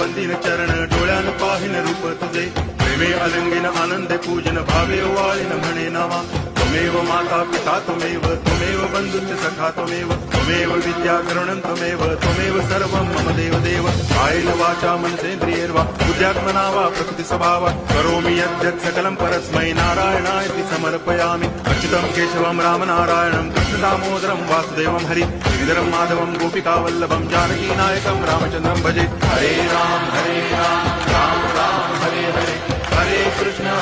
वंदिन चरण डोळ्यान पाहिन रूप तुझे प्रेमे अलंगिन आनंदे पूजन भावे वाळीन म्हणे नावा त्वमेव माता पिता त्वमेव बंधुश्च सखा त्वमेव विद्या करुणं त्वमेव सर्वं मम देव कायेन वाचा मनसेन्द्रियैर्वा बुद्ध्यात्मना वा प्रकृति स्वभावात् करोमि यद्यत् सकलं परस्मै नारायणायति समर्पयामि अच्युतं केशवं रामनारायणं कृष्णदामोदरं वासुदेवं हरि श्रीधरं माधवं गोपिकावल्लभं जानकीनायकं रामचन्द्रं भजे हरे राम राम राम हरे हरे हरे कृष्ण